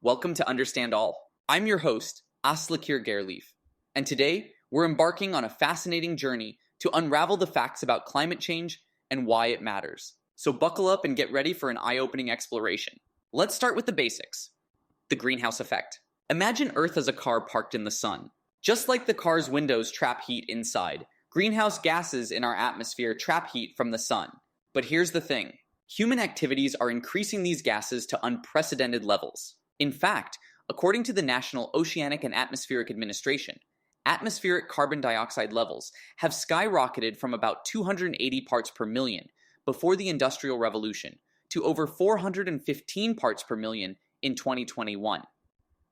welcome to Understand All. I'm your host, Aslakir Gerleaf, and today we're embarking on a fascinating journey to unravel the facts about climate change and why it matters. So buckle up and get ready for an eye-opening exploration. Let's start with the basics. The greenhouse effect. Imagine Earth as a car parked in the sun. Just like the car's windows trap heat inside, greenhouse gases in our atmosphere trap heat from the sun. But here's the thing. Human activities are increasing these gases to unprecedented levels. In fact, according to the National Oceanic and Atmospheric Administration, atmospheric carbon dioxide levels have skyrocketed from about 280 parts per million before the Industrial Revolution to over 415 parts per million in 2021.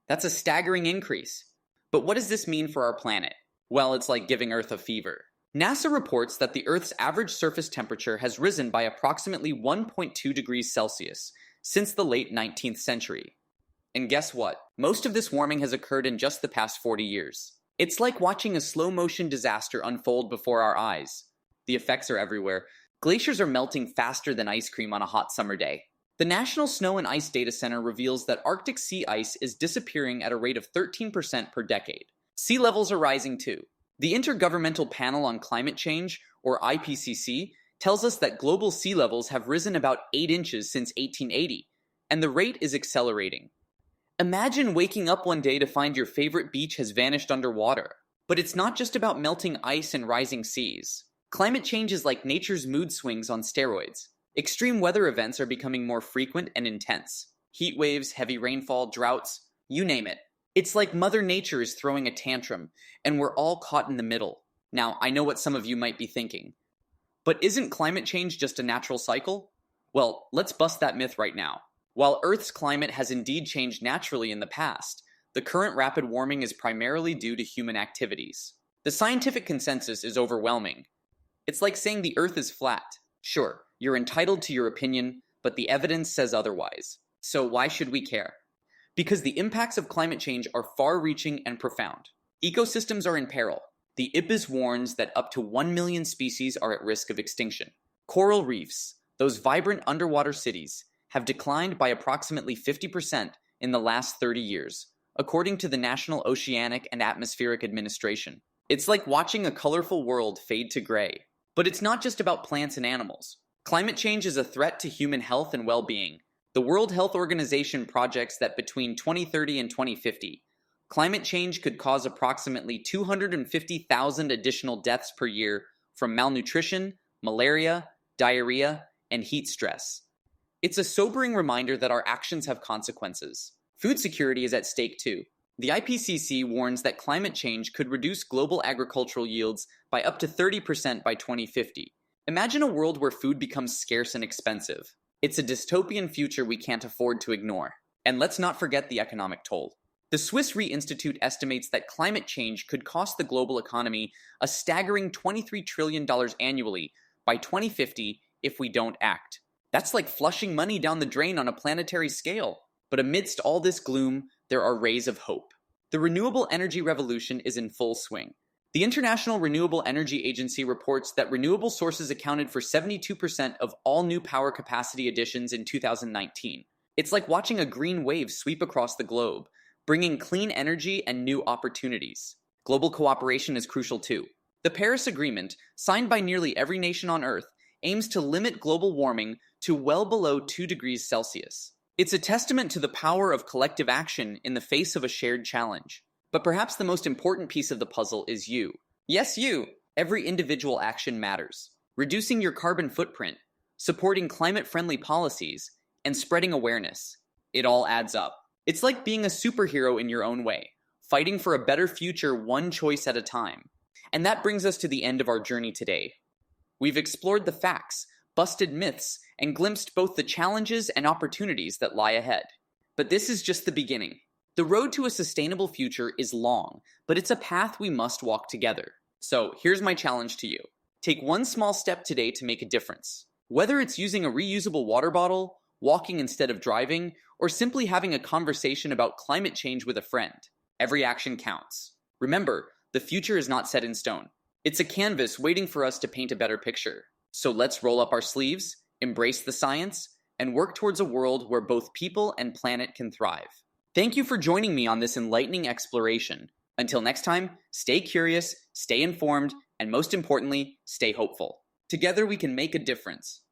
That's a staggering increase. But what does this mean for our planet? Well, it's like giving Earth a fever. NASA reports that the Earth's average surface temperature has risen by approximately 1.2 degrees Celsius since the late 19th century. And guess what? Most of this warming has occurred in just the past 40 years. It's like watching a slow-motion disaster unfold before our eyes. The effects are everywhere. Glaciers are melting faster than ice cream on a hot summer day. The National Snow and Ice Data Center reveals that Arctic sea ice is disappearing at a rate of 13% per decade. Sea levels are rising too. The Intergovernmental Panel on Climate Change, or IPCC, tells us that global sea levels have risen about 8 inches since 1880, and the rate is accelerating. Imagine waking up one day to find your favorite beach has vanished underwater. But it's not just about melting ice and rising seas. Climate change is like nature's mood swings on steroids. Extreme weather events are becoming more frequent and intense. Heat waves, heavy rainfall, droughts, you name it. It's like Mother Nature is throwing a tantrum, and we're all caught in the middle. Now, I know what some of you might be thinking. But isn't climate change just a natural cycle? Well, let's bust that myth right now. While Earth's climate has indeed changed naturally in the past, the current rapid warming is primarily due to human activities. The scientific consensus is overwhelming. It's like saying the Earth is flat. Sure, you're entitled to your opinion, but the evidence says otherwise. So why should we care? Because the impacts of climate change are far-reaching and profound. Ecosystems are in peril. The IPBES warns that up to 1 million species are at risk of extinction. Coral reefs, those vibrant underwater cities, have declined by approximately 50% in the last 30 years, according to the National Oceanic and Atmospheric Administration. It's like watching a colorful world fade to gray. But it's not just about plants and animals. Climate change is a threat to human health and well-being. The World Health Organization projects that between 2030 and 2050, climate change could cause approximately 250,000 additional deaths per year from malnutrition, malaria, diarrhea, and heat stress. It's a sobering reminder that our actions have consequences. Food security is at stake too. The IPCC warns that climate change could reduce global agricultural yields by up to 30% by 2050. Imagine a world where food becomes scarce and expensive. It's a dystopian future we can't afford to ignore. And let's not forget the economic toll. The Swiss Re Institute estimates that climate change could cost the global economy a staggering $23 trillion annually by 2050 if we don't act. That's like flushing money down the drain on a planetary scale. But amidst all this gloom, there are rays of hope. The renewable energy revolution is in full swing. The International Renewable Energy Agency reports that renewable sources accounted for 72% of all new power capacity additions in 2019. It's like watching a green wave sweep across the globe, bringing clean energy and new opportunities. Global cooperation is crucial too. The Paris Agreement, signed by nearly every nation on Earth, aims to limit global warming to well below 2 degrees Celsius. It's a testament to the power of collective action in the face of a shared challenge. But perhaps the most important piece of the puzzle is you. Yes, you! Every individual action matters. Reducing your carbon footprint, supporting climate-friendly policies, and spreading awareness. It all adds up. It's like being a superhero in your own way, fighting for a better future one choice at a time. And that brings us to the end of our journey today. We've explored the facts, busted myths, and glimpsed both the challenges and opportunities that lie ahead. But this is just the beginning. The road to a sustainable future is long, but it's a path we must walk together. So here's my challenge to you. Take one small step today to make a difference. Whether it's using a reusable water bottle, walking instead of driving, or simply having a conversation about climate change with a friend, every action counts. Remember, the future is not set in stone. It's a canvas waiting for us to paint a better picture. So let's roll up our sleeves, embrace the science, and work towards a world where both people and planet can thrive. Thank you for joining me on this enlightening exploration. Until next time, stay curious, stay informed, and most importantly, stay hopeful. Together we can make a difference.